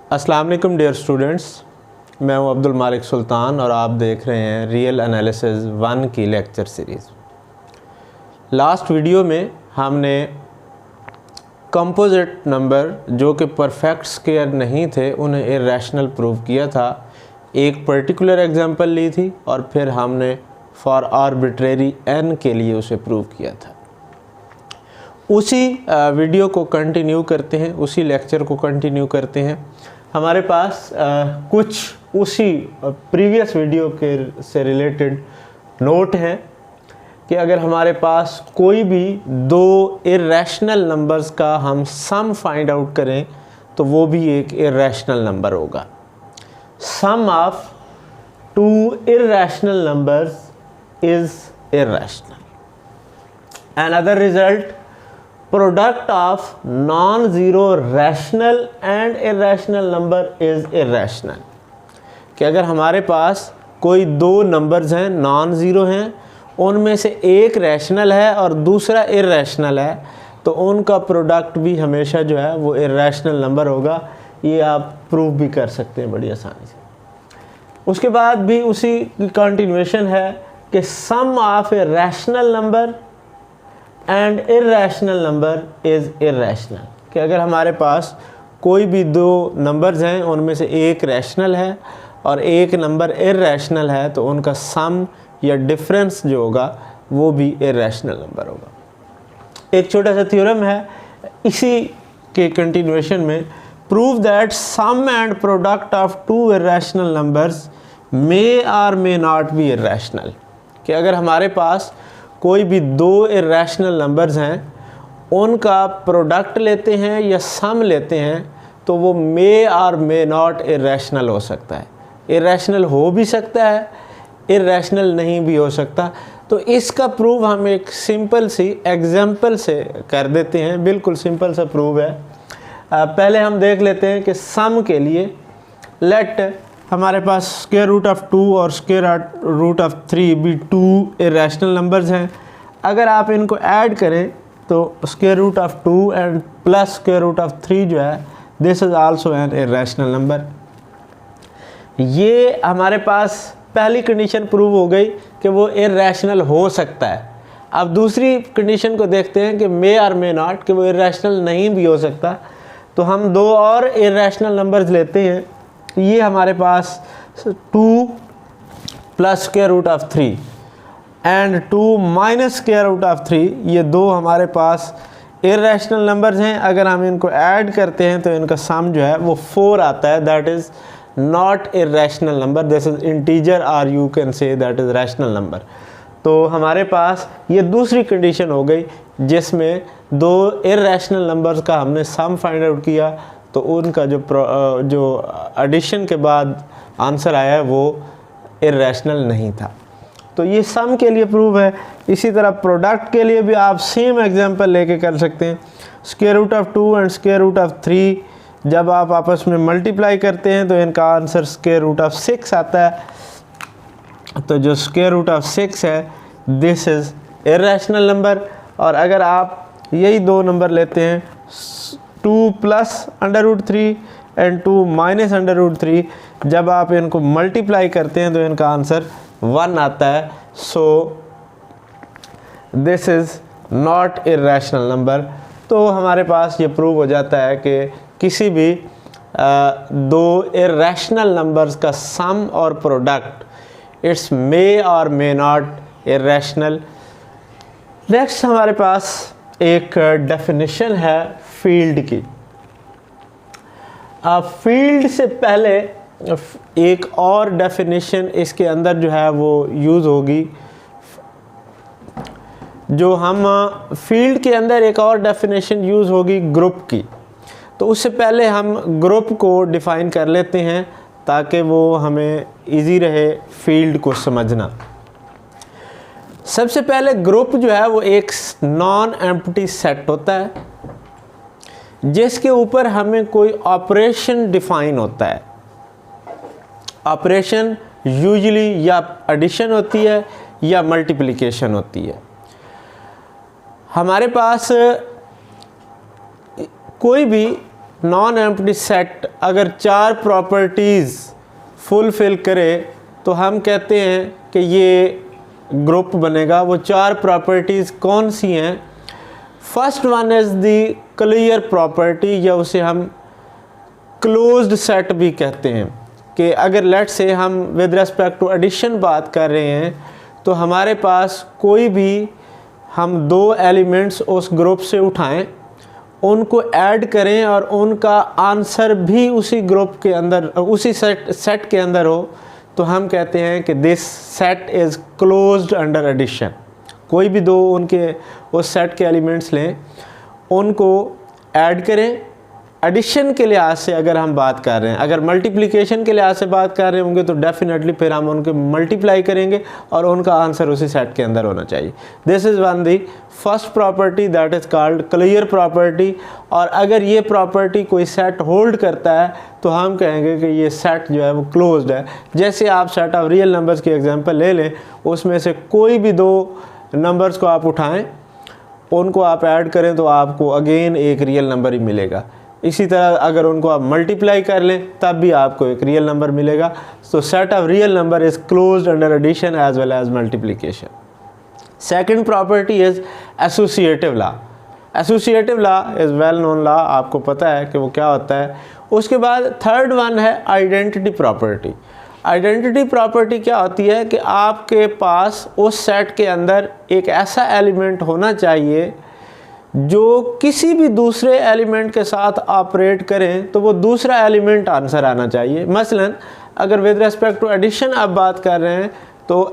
अस्सलाम वालेकुम dear students, मैं हूं अब्दुल मालिक सुल्तान और आप देख रहे हैं रियल एनालिसिस 1 की लेक्चर सीरीज़। लास्ट वीडियो में हमने कंपोजिट नंबर जो कि परफेक्ट स्क्वायर नहीं थे उन्हें इर्रेशनल प्रूव किया था। एक पर्टिकुलर एग्जांपल ली थी और फिर हमने फॉर आर्बिट्रेरी n के लिए उसे प्रूव किया था। उसी वीडियो को कंटिन्यू करते हैं, उसी लेक्चर को कंटिन्यू करते हैं। हमारे पास कुछ उसी प्रीवियस वीडियो के से रिलेटेड नोट हैं कि अगर हमारे पास कोई भी दो इर्रेशनल नंबर्स का हम सम फाइंड आउट करें तो वो भी एक इर्रेशनल नंबर होगा। Sum of two irrational numbers is irrational. Another result, product of non zero rational and irrational number is irrational. कि अगर हमारे पास कोई दो नंबर्स हैं, नॉन ज़ीरो हैं, उनमें से एक रैशनल है और दूसरा इर्रेशनल है, तो उनका प्रोडक्ट भी हमेशा जो है वो इर्रेशनल नंबर होगा। ये आप प्रूव भी कर सकते हैं बड़ी आसानी से। उसके बाद भी उसी कंटिन्यूएशन है कि sum of a rational number and irrational number is irrational. कि अगर हमारे पास कोई भी दो नंबर्स हैं, उनमें से एक रैशनल है और एक नंबर इर्रेशनल है, तो उनका सम या डिफरेंस जो होगा वो भी इर्रेशनल नंबर होगा। एक छोटा सा थ्योरम है इसी के कंटिन्यूएशन में, prove that sum and product of two irrational numbers may और मे नॉट बी इर्रेशनल। कि अगर हमारे पास कोई भी दो इर्रेशनल नंबर्स हैं, उनका प्रोडक्ट लेते हैं या सम लेते हैं, तो वो मे और मे नॉट इर्रेशनल हो सकता है। इर्रेशनल हो भी सकता है, इर्रेशनल नहीं भी हो सकता। तो इसका प्रूव हम एक सिंपल सी एग्जांपल से कर देते हैं। बिल्कुल सिंपल सा प्रूव है। पहले हम देख लेते हैं कि सम के लिए लेट हमारे पास स्क्वायर रूट ऑफ 2 और स्क्वायर रूट ऑफ 3 भी टू इर्रेशनल नंबर्स हैं। अगर आप इनको ऐड करें तो square root of 2 and plus square root of 3 जो है, this is also an irrational number. ये हमारे पास पहली कंडीशन प्रूव हो गई कि वो इर्रेशनल हो सकता है। अब दूसरी कंडीशन को देखते हैं कि मे और मे नॉट, कि वो इर्रेशनल नहीं भी हो सकता। तो हम दो और इर्रेशनल नंबर्स लेते हैं। ये हमारे पास 2 plus square root of 3 and 2 minus square root of 3, ये दो हमारे पास इर्रेशनल नंबर्स हैं। अगर हम इनको ऐड करते हैं तो इनका सम जो है वो 4 आता है। That is not irrational number, this is integer और you can say that is rational number. तो हमारे पास ये दूसरी कंडीशन हो गई जिसमें दो इर्रेशनल नंबर्स का हमने सम फाइंड आउट किया, तो उनका जो एडिशन के बाद आंसर आया है वो इर्रेशनल नहीं था। तो ये सम के लिए प्रूव है। इसी तरह प्रोडक्ट के लिए भी आप सेम एग्जांपल लेके कर सकते हैं। Square root of 2 and square root of 3 जब आप आपस में मल्टीप्लाई करते हैं तो इनका आंसर स्क्वायर रूट ऑफ 6 आता है। तो जो स्क्वायर रूट ऑफ 6 है, दिस इज़ इर्रेशनल नंबर। और अगर आप यही दो नंबर लेते हैं, 2 plus under root 3 and 2 minus under root 3, जब आप इनको मल्टीप्लाई करते हैं तो इनका आंसर 1 आता है। So this is not irrational number. तो हमारे पास ये प्रूव हो जाता है कि किसी भी दो इर्रेशनल नंबर्स का सम और प्रोडक्ट इट्स मे और मे नॉट इर्रेशनल। नेक्स्ट हमारे पास एक डेफिनेशन है फील्ड की। फील्ड से पहले एक और डेफिनेशन इसके अंदर जो है वो यूज़ होगी। जो हम फील्ड के अंदर एक और डेफिनेशन यूज़ होगी ग्रुप की। तो उससे पहले हम ग्रुप को डिफ़ाइन कर लेते हैं ताकि वो हमें इजी रहे फील्ड को समझना। सबसे पहले ग्रुप जो है वो एक नॉन एम्प्टी सेट होता है जिसके ऊपर हमें कोई ऑपरेशन डिफ़ाइन होता है। ऑपरेशन यूजुअली या एडिशन होती है या मल्टीप्लिकेशन होती है। हमारे पास कोई भी नॉन एम्प्टी सेट अगर 4 प्रॉपर्टीज़ फुलफ़िल करे तो हम कहते हैं कि ये ग्रुप बनेगा। वो 4 प्रॉपर्टीज़ कौन सी हैं? First one is the clear property, या उसे हम क्लोज्ड सेट भी कहते हैं, कि अगर लेट से हम विद रिस्पेक्ट टू एडिशन बात कर रहे हैं तो हमारे पास कोई भी हम 2 एलिमेंट्स उस ग्रुप से उठाएं, उनको ऐड करें और उनका आंसर भी उसी ग्रुप के अंदर, उसी सेट के अंदर हो, तो हम कहते हैं कि this set is closed under addition. कोई भी 2 उनके उस सेट के एलिमेंट्स लें, उनको ऐड करें। एडिशन के लिहाज से अगर हम बात कर रहे हैं, अगर मल्टीप्लिकेशन के लिहाज से बात कर रहे होंगे तो डेफिनेटली फिर हम उनके मल्टीप्लाई करेंगे और उनका आंसर उसी सेट के अंदर होना चाहिए। This is one the first property that is called clear property. और अगर ये प्रॉपर्टी कोई सेट होल्ड करता है तो हम कहेंगे कि ये सेट जो है वो क्लोज्ड है। जैसे आप सेट ऑफ रियल नंबर्स की एग्जांपल ले लें, उसमें से कोई भी 2 नंबर्स को आप उठाएं, उनको आप ऐड करें तो आपको अगेन एक रियल नंबर ही मिलेगा। इसी तरह अगर उनको आप मल्टीप्लाई कर लें तब भी आपको एक रियल नंबर मिलेगा। So set of real number is closed under addition as well as multiplication. Second property is associative law. Associative law is well known law, आपको पता है कि वो क्या होता है। उसके बाद थर्ड वन है आइडेंटिटी प्रॉपर्टी। आइडेंटिटी प्रॉपर्टी क्या होती है कि आपके पास उस सेट के अंदर एक ऐसा एलिमेंट होना चाहिए जो किसी भी दूसरे एलिमेंट के साथ ऑपरेट करें तो वो दूसरा एलिमेंट आंसर आना चाहिए। मसलन अगर विद रिस्पेक्ट टू एडिशन आप बात कर रहे हैं तो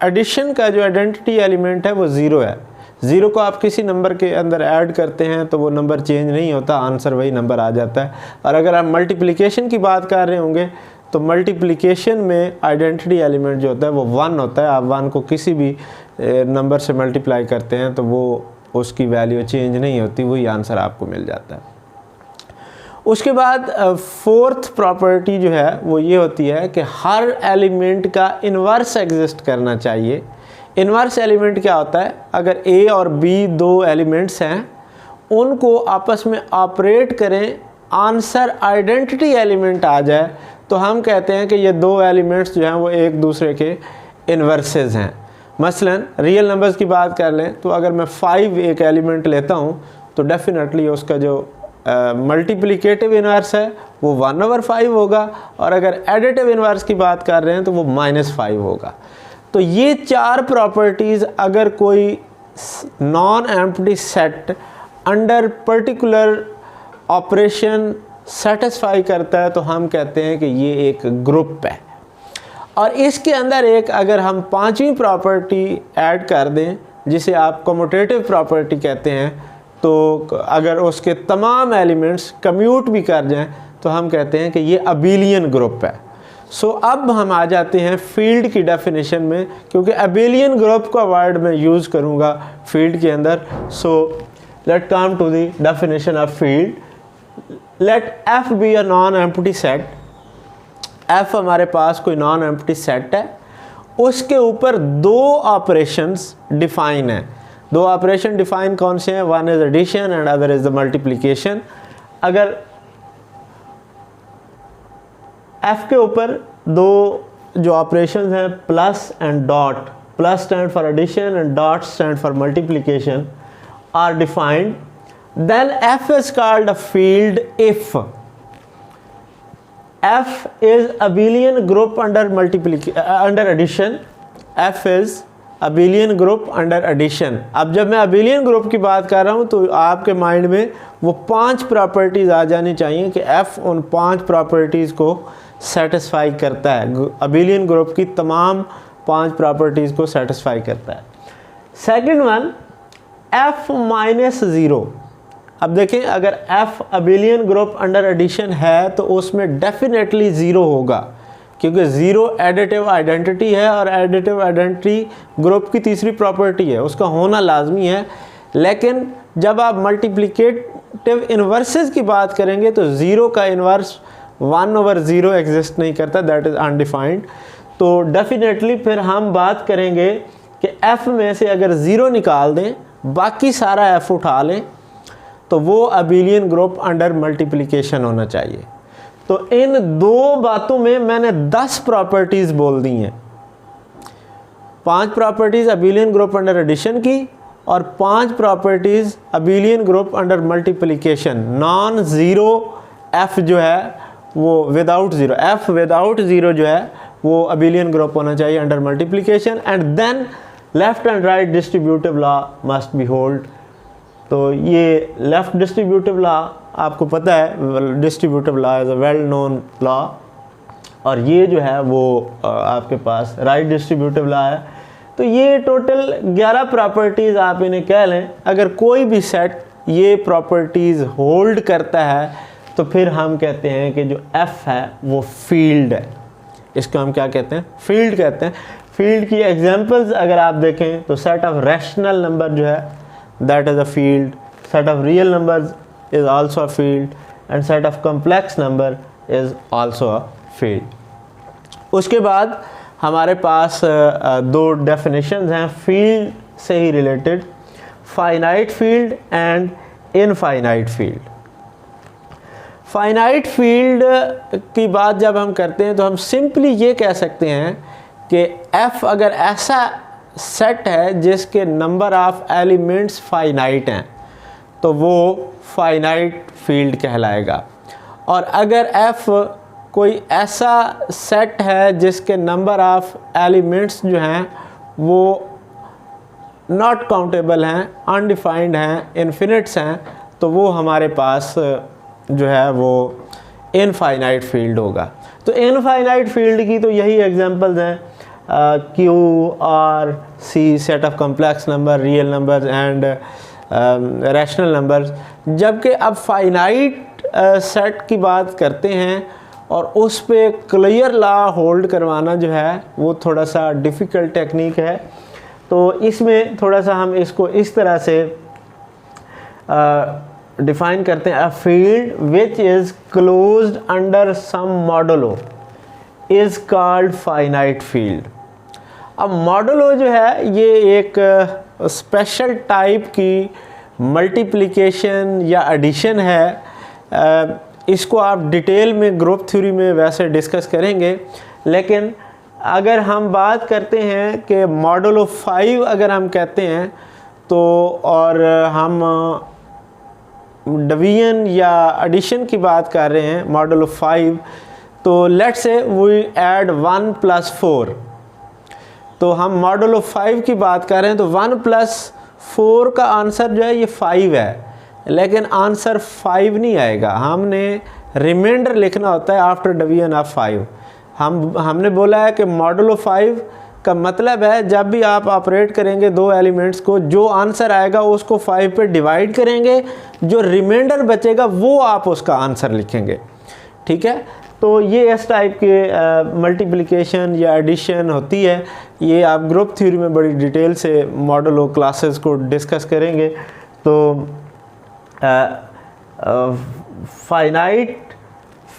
एडिशन का जो आइडेंटिटी एलिमेंट है वो 0 है। 0 को आप किसी नंबर के अंदर ऐड करते हैं तो वो नंबर चेंज नहीं होता, आंसर वही नंबर आ जाता है। और अगर आप मल्टीप्लिकेशन की बात कर रहे होंगे तो मल्टीप्लिकेशन में आइडेंटिटी एलिमेंट जो होता है वो 1 होता है। आप 1 को किसी भी नंबर से मल्टीप्लाई करते हैं तो वो उसकी वैल्यू चेंज नहीं होती, वही आंसर आपको मिल जाता है। उसके बाद फोर्थ प्रॉपर्टी जो है वो ये होती है कि हर एलिमेंट का इन्वर्स एग्जिस्ट करना चाहिए। इन्वर्स एलिमेंट क्या होता है? अगर ए और बी 2 एलिमेंट्स हैं, उनको आपस में ऑपरेट करें, आंसर आइडेंटिटी एलिमेंट आ जाए तो हम कहते हैं कि ये 2 एलिमेंट्स जो हैं वो एक दूसरे के इन्वर्सेस हैं। मसलन रियल नंबर्स की बात कर लें तो अगर मैं 5 एक एलिमेंट लेता हूँ तो डेफिनेटली उसका जो मल्टीप्लिकेटिव इन्वर्स है वो 1/5 होगा, और अगर एडिटिव इन्वर्स की बात कर रहे हैं तो वो -5 होगा। तो ये 4 प्रॉपर्टीज़ अगर कोई non empty set under particular operation satisfy करता है तो हम कहते हैं कि ये एक ग्रुप है। और इसके अंदर एक अगर हम 5वीं प्रॉपर्टी ऐड कर दें जिसे आप कम्यूटेटिव प्रॉपर्टी कहते हैं, तो अगर उसके तमाम एलिमेंट्स कम्यूट भी कर जाएं तो हम कहते हैं कि ये अबेलियन ग्रुप है। सो अब हम आ जाते हैं फील्ड की डेफिनेशन में, क्योंकि अबेलियन ग्रुप का वर्ड मैं यूज़ करूँगा फील्ड के अंदर। So let come to the definition of field. Let F be a non empty set. F हमारे पास कोई नॉन एम्प्टी सेट है, उसके ऊपर 2 ऑपरेशंस डिफाइन हैं। 2 ऑपरेशन डिफाइन कौन से हैं? One is addition and other is the multiplication. अगर एफ के ऊपर 2 जो ऑपरेशंस हैं plus and dot, plus stand for addition and dot stand for multiplication, are defined, then f is called a field if f is abelian group under under addition। f is abelian group under addition। अब जब मैं abelian group की बात कर रहा हूँ तो आपके माइंड में वो 5 प्रॉपर्टीज़ आ जानी चाहिए कि f उन 5 प्रॉपर्टीज़ को सेटिस्फाई करता है। abelian ग्रुप की तमाम 5 प्रॉपर्टीज़ को सेटिस्फाई करता है। Second one f -0। अब देखें अगर f abelian group under addition है तो उसमें डेफिनेटली 0 होगा, क्योंकि 0 एडिटिव आइडेंटिटी है और एडिटिव आइडेंटिटी ग्रुप की तीसरी प्रॉपर्टी है, उसका होना लाजमी है। लेकिन जब आप मल्टीप्लिकेटिव इन्वर्सेस की बात करेंगे तो 0 का इन्वर्स 1/0 एग्जिस्ट नहीं करता, दैट इज़ अनडिफाइंड। तो डेफिनेटली फिर हम बात करेंगे कि f में से अगर 0 निकाल दें, बाकी सारा f उठा लें, तो वो अबिलियन ग्रुप अंडर मल्टीप्लिकेशन होना चाहिए। तो इन दो बातों में मैंने 10 प्रॉपर्टीज़ बोल दी हैं। 5 properties abelian group under addition की और 5 properties abelian group under multiplication. Non zero F जो है वो without zero, F without zero जो है वो अबिलियन ग्रुप होना चाहिए under multiplication. And then left and right distributive law must be hold. तो ये लेफ्ट डिस्ट्रीब्यूटिव लॉ आपको पता है, distributive law is a well known law, और ये जो है वो आपके पास राइट डिस्ट्रीब्यूटिव लॉ है। तो ये टोटल 11 प्रॉपर्टीज़ आप इन्हें कह लें। अगर कोई भी सेट ये प्रॉपर्टीज़ होल्ड करता है तो फिर हम कहते हैं कि जो एफ है वो फील्ड है। इसको हम क्या कहते हैं? फील्ड कहते हैं। फील्ड की एग्जांपल्स अगर आप देखें तो सेट ऑफ रैशनल नंबर जो है that is a field, set of real numbers is also a field, and set of complex number is also a field. उसके बाद हमारे पास दो डेफिनेशंस हैं फील्ड से ही related, finite field and infinite field. Finite field की बात जब हम करते हैं तो हम सिंपली ये कह सकते हैं कि f अगर ऐसा सेट है जिसके नंबर ऑफ एलिमेंट्स फाइनाइट हैं तो वो फाइनाइट फील्ड कहलाएगा। और अगर f कोई ऐसा सेट है जिसके नंबर ऑफ एलिमेंट्स जो हैं वो नॉट काउंटेबल हैं, अनडिफाइंड हैं, इन्फिनिट्स हैं, तो वो हमारे पास जो है वो इनफाइनाइट फील्ड होगा। तो इनफाइनाइट फील्ड की तो यही एग्जांपल्स हैं, Q R C set of complex number, real numbers and rational numbers. जबकि अब फाइनाइट सेट की बात करते हैं और उस पे क्लियर लॉ होल्ड करवाना जो है वो थोड़ा सा डिफ़िकल्ट टेक्निक है। तो इसमें थोड़ा सा हम इसको इस तरह से डिफाइन करते हैं, a field which is closed under sum modulo is called finite field. अब मॉडुलो जो है ये एक स्पेशल टाइप की मल्टीप्लिकेशन या एडिशन है। इसको आप डिटेल में ग्रुप थ्योरी में वैसे डिस्कस करेंगे, लेकिन अगर हम बात करते हैं कि मॉडुलो 5 अगर हम कहते हैं तो, और हम डिवीजन या एडिशन की बात कर रहे हैं मॉडुलो 5, तो लेट्स से वी ऐड 1 + 4। तो हम मॉडुलो 5 की बात कर रहे हैं तो 1 + 4 का आंसर जो है ये 5 है, लेकिन आंसर 5 नहीं आएगा। हमने रिमाइंडर लिखना होता है आफ्टर डिवीजन ऑफ 5। हमने बोला है कि मॉडुलो 5 का मतलब है जब भी आप ऑपरेट करेंगे दो एलिमेंट्स को, जो आंसर आएगा उसको 5 पे डिवाइड करेंगे, जो रिमाइंडर बचेगा वो आप उसका आंसर लिखेंगे। ठीक है, तो ये इस टाइप के मल्टीप्लिकेशन या एडिशन होती है। ये आप ग्रुप थ्योरी में बड़ी डिटेल से मॉडुलो क्लासेस को डिस्कस करेंगे। तो फाइनाइट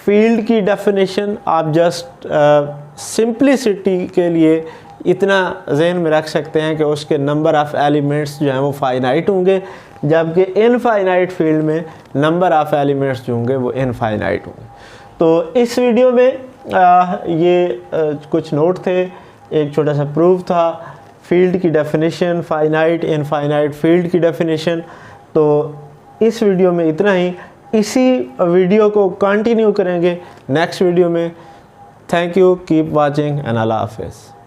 फील्ड की डेफिनेशन आप जस्ट सिंप्लिसिटी के लिए इतना जहन में रख सकते हैं कि उसके नंबर ऑफ़ एलिमेंट्स जो हैं वो फाइनाइट होंगे, जबकि इनफाइनाइट फील्ड में नंबर ऑफ़ एलिमेंट्स जो होंगे वो इनफाइनाइट होंगे। तो इस वीडियो में कुछ नोट थे, एक छोटा सा प्रूफ था, फील्ड की डेफिनेशन, फाइनाइट इनफाइनाइट फील्ड की डेफिनेशन। तो इस वीडियो में इतना ही। इसी वीडियो को कंटिन्यू करेंगे नेक्स्ट वीडियो में। Thank you, keep watching and अल्लाह हाफिज़।